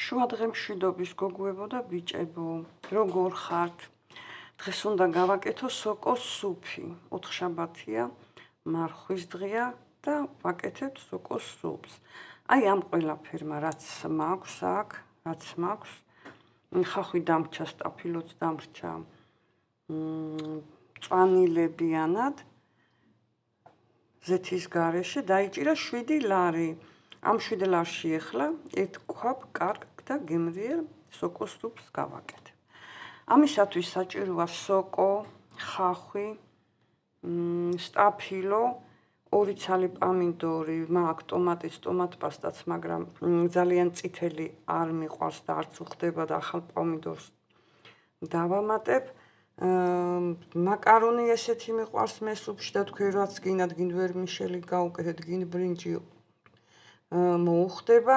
შუადღე მშვიდობის გოგუებო და ბიჭებო, როგორ ხართ? დღეს უნდა გავაკეთო სოკოს სუფი. ოთხშაბათია, მარხვის დღეა და ვაკეთებთ სოკოს სუფს. აი ამ ყველაფერმა რაც მაქვს აქ, რაც მაქვს, ხახვი დამრჩა, სტაფილოც დამრჩა, მწვანილებიანად ზეთის გარეშე დაიჭირა 7 ლარი. Am 7 ლარში ახლა ერთ ქვაბ კარგ და გემრიელ სოკოს სუფს გავაკეთებ. ამისათვის საჭიროა სოკო, ხახვი, სტაფილო, 2 ცალი პამინდორი, მაქვს ტომატის, ტომატ პასტაც, მაგრამ ძალიან წითელი არ მიყვარს და არც უხდება და ახალ პომიდორს დავამატებ. მაკარონი ესეთი მიყვარს მე სუფში და თქვენ რაც გინდათ, გინდ ვერმიშელი გაუკეთეთ, გინდ ბრინჯი მოუხდება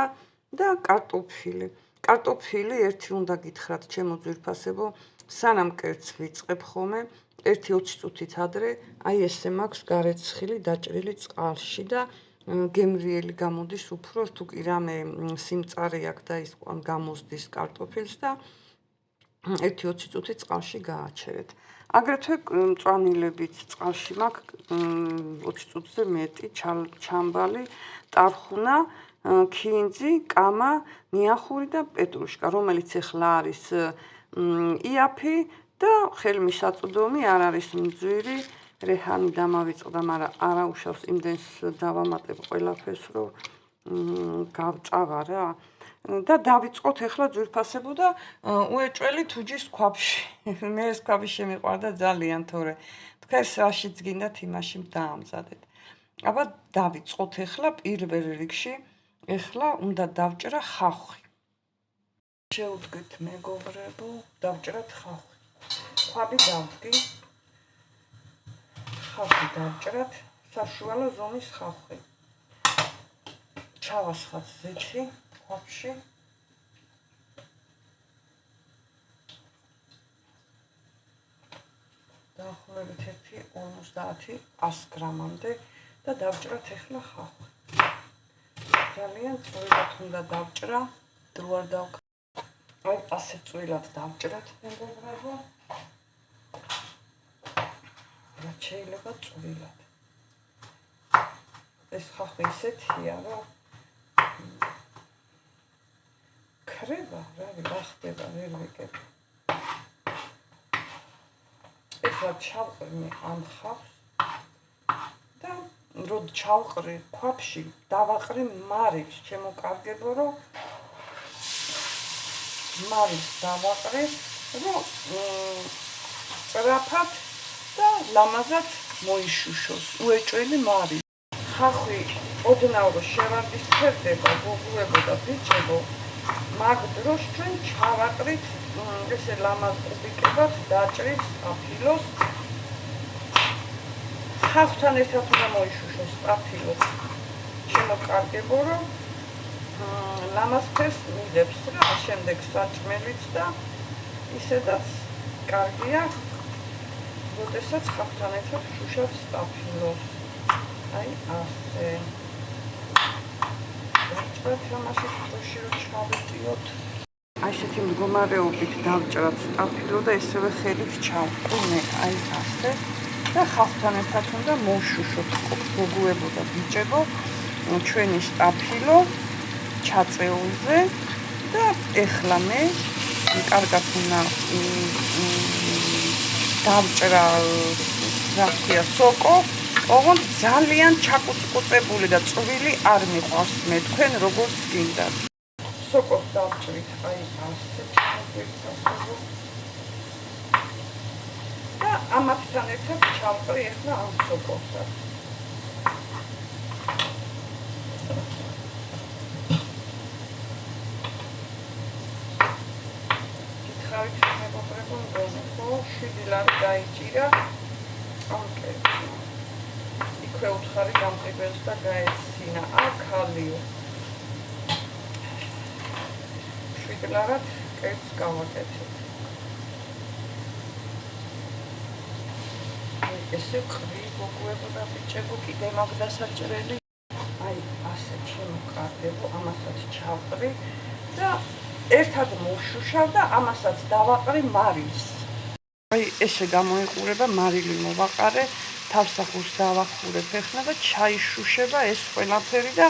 და კარტოფილი. კარტოფილი ერთი უნდა გითხრათ ჩემო ძვირფასებო, სანამ კერძს ვიწყებ ხოლმე, 1-20 წუთით ადრე, აი ესე მაქვს გარეცხილი დაჭრილი წყალში და გემრიელი გამოდის უფრო, თუ კი რამე სიმწარე აქვს და ის გამოსდის კარტოფილს და 1-20 წუთი წყალში გააჩერეთ. აგრეთვე მწვანილებით წყალში მაქვს 20 წუთზე მეტი ჩამბალი, ტარხუნა, ქინძი, კამა, ნიახური და პეტრუშკა, რომელიც ახლა არის იაფი და ხელმისაწვდომი, არ არის მძვირი, რეჰანი დამავიწყდა, მაგრამ არა უშავს იმდენს დავამატებ ყველაფერს, რომ გავწავა რა. და დავიწყოთ ახლა ძვირფასებო და უეჭველი თუჯის ქვაბში. მე ეს ქვაბი შემიყვარდა ძალიან, თორე თქვენს რაშიც გინდათ იმაში დაამზადეთ. აბა დავიწყოთ ახლა პირველ რიგში, ახლა უნდა დავჭრა ხახვი. შევუდგეთ მეგობრებო, დავჭრათ ხახვი. ქვაბი დავდგი. ხახვი დავჭრათ, საშუალო ზომის ხახვი. ჩავასხათ ზეთი ქვაბში. დაახლოებით 50-100 გრამამდე და დავჭრათ ახლა ხახვი. ძალიან წვრილად უნდა დავჭრა, დრო არ დავკ. აი ასე წვრილად დავჭრათ მეგობრებო. რაც შეიძლება წვრილად. ეს ხახვი ისეთია, რომ ქრება, რავი, გახდება, ვერ ვიკებ. ეხლა ჩავყრნი ამ ხავს და როდ ჩავყრი ქვაბში, დავაყრი მარილს, შემოკარგებო, რომ მარილს დავაყრი, რომ სწრაფად და ლამაზად მოიშუშოს, უეჭველი მარილი. ხახვი ოდნავ რომ შევარდისფერდება, გოგუებო და ბიჭებო, მაგ დროს ჩვენ ჩავაყრით ესე ლამაზ კუბიკებად დაჭრით სტაფილოს. ხავთან ერთად უნდა მოიშუშოს სტაფილო. შემოკარგებო, რომ ლამაზ ფერს მიდებს რა, შემდეგ საჭმელიც და ისედაც კარგია, როდესაც ხავთან ერთად შუშავთ სტაფილოს. აი ასე. დავჭრათ ამაში დროში რომ ჩავიტიოთ. აი ესეთი მდგომარეობით დავჭრათ სტაფილო და ესევე ხელით ჩავყვნე, აი ასე. და ხავთან ერთად უნდა მოვშუშოთ გოგუებო და ბიჭებო ჩვენი სტაფილო ჩაწეულზე და ეხლა მე კარგად უნდა დავჭრა რა ქვია სოკო, ოღონდ ძალიან ჩაკუწკუწებული და წვრილი არ მიყვარს მე, თქვენ როგორც გინდათ. სოკოს დავჭრით აი ასე ჩავწევ. და ამათთან ერთად ჩავყრი ახლა ამ სოკოსაც. გითხარით მეგობრებო, ხო, 7 ლარი დაიჭირა ამ კერძი. იქვე უთხარი გამყიდველს და გაეცინა, აქალიო. 7 ლარად კერძს გავაკეთებ. ესე ყრი გოგუებო და ბიჭებო, კიდე მაგ დასაჭრელი. აი ასე შემოკარგებო, ამასაც ჩავყრი და ერთად მოვშუშავ და ამასაც დავაყრი მარილს. აი ესე გამოიყურება, მარილი მოვაყარე, თავსახურს დავახურებ ეხლა და ჩაიშუშება ეს ყველაფერი და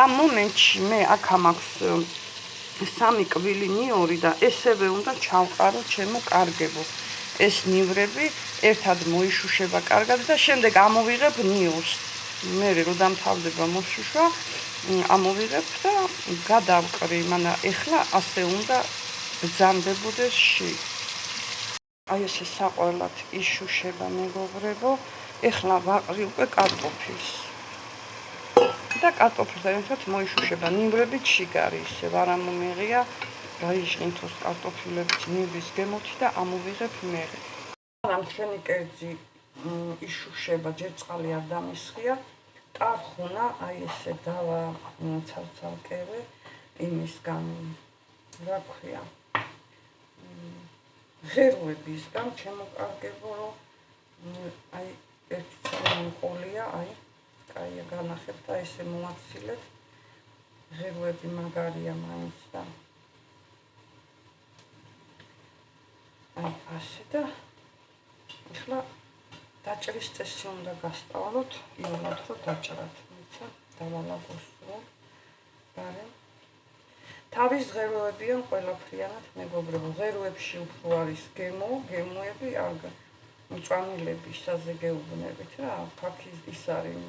ამ მომენტში მე აქ მაქვს 3 კვილი ნიორი და ესევე უნდა ჩავყარო ჩემო კარგებო. ეს ნივრები ერთად მოიშუშება კარგად და შემდეგ ამოვიღებ ნიორს. მე რო დამთავრდება მოშუშვა, ამოვიღებ და გადავყრი, მანამ ეხლა ასე უნდა ბრძანდებოდეს ში. აი ესე საყოველად იშუშება მეგობრებო. ეხლა ვაყრი უკვე კარტოფილს. და კარტოფილთან ერთად მოიშუშება ნივრები ჩიგარი, ისე არ ამომიღია, გაიჟღინთოს კარტოფილები ნივრის გემოთი და ამოვიღებ მე. მაგრამ ჩვენი კერძი იშუშება, ჯერ წყალი არ დამისხია. ტარხუნა, აი ესე დავა ცალ-ცალკევე იმისგან, რა ქვია, ღეროებისგან შემოკარგებო, რომ აი ერთი წელი მიყოლია, აი კაია განახებ და ესე მოაცილეთ. ღეროები მაგარია მაინც და აი ასე და ეხლა დაჭრის წესი უნდა გასწავლოთ, იოლად რომ დაჭრათ, მიცა დავალაგოსო. გარემ თავის ღეროებიან ყველაფრიანად მეგობრებო, ღეროებში უფრო არის გემოები არ მწვანილები საზეგეუბნებით რა, ფაქის ის არის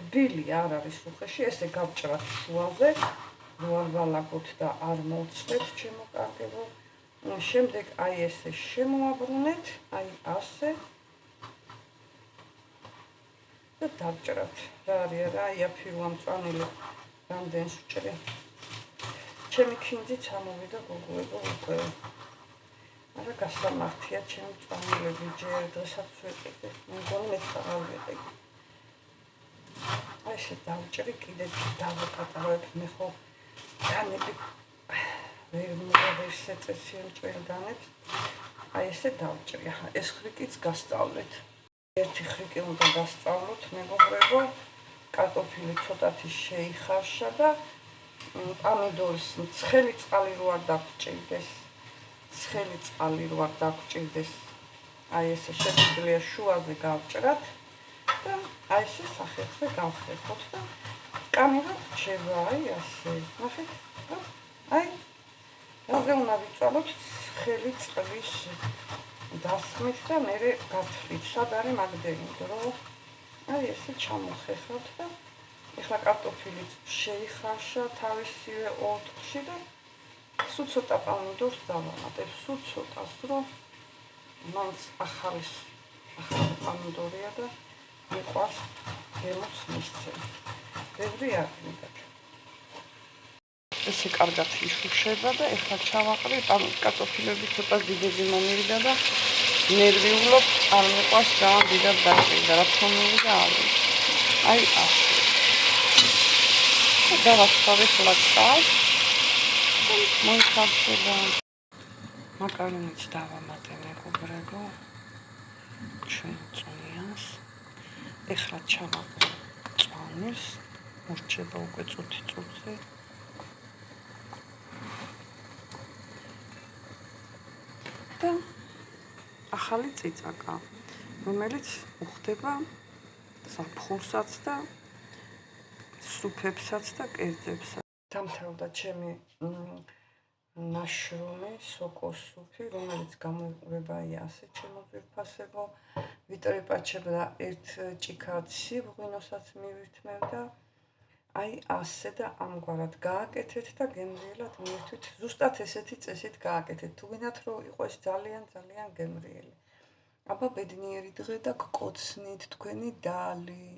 რბილი არ არის უხეში, ესე გავჭრათ შუაზე, რო არ ვალაგოთ და არ მოვცლეთ ჩემო კარგებო. შემდეგ აი ესე შემოაბრუნეთ, აი ასე და დავჭრათ. რა არის რა, იაფირო მწვანილი რამდენს ვჭრი. ჩემი ქინძიც ამოვიდა გოგოებო უკვე. არა გასამართია ჩემი მწვანილები, ჯერ დღესაც ვეყიდე, მეგონი მეც აღარ ვეყიდე. აი ესე დავჭრი, კიდე დავაკატავებ, მე ხო განები ვერ შეწესიან ჭველდანებს. აი ესე დავჭრი. ახლა ეს ხრიკიც გასწავლეთ. ერთი ხრიკი უნდა გასწავლოთ, მეგობრებო. კარტოფილი ცოტათი შეიხარშა და პამიდორის ცხელი წყალი რო არ დაგჭირდეს. ცხელი წყალი რო არ დაგჭირდეს. აი ესე შეგვიძლია შუაზე გავჭრათ და აი ესე სახეზე გავხერხოთ და კამერა რჩება, აი ასე. ნახეთ? აი რაზე უნდა ვიწვალოთ ცხელი წყლის დასხმით და მერე გათვლით. სად არის მაგდენი დრო? აი ესე ჩამოხეხავთ და ეხლა კარტოფილიც შეიხარშა თავისივე ოთხში და სულ ცოტა პამიდორს დავამატებ, სულ ცოტას, რომ მაინც ახალი პამიდორია და მიყვარს გემოს მისცემ. ბევრი არ გინდათ. ესე კარგად იშუშება და ეხლა ჩავაყრი, კარტოფილები ცოტა დიდები მომივიდა და ნერვიულობ, არ მიყვარს ძალიან დიდად დაჭირდა, რა თქმა უნდა არ ვიცი. აი ასე. დავასხავ ეხლა წყალს. მოიხარშება. მაკარონიც დავამატე მეგობრებო. ჩვენ წონიანს. ეხლა ჩავაყრი წვანილს, მორჩება უკვე წუთი-წუთზე. და ახალი წიწაკა, რომელიც უხდება ზაფხულსაც და სუფებსაც და კერძებსაც. დამთავრდა ჩემი ნაშრომი, სოკოს სუფი, რომელიც გამოიყურება ასე ჩემო ძვირფასებო. ვიტრიპაჩებ და ერთ ჭიქად სიბრღვინოსაც მივირთმევ და აი ასე და ამგვარად გააკეთეთ და გემრიელად მიირთვით. ზუსტად ესეთი წესით გააკეთეთ. თუ გინდათ რომ იყოს ძალიან გემრიელი. აბა ბედნიერი დღე და გკოცნით თქვენი დალი.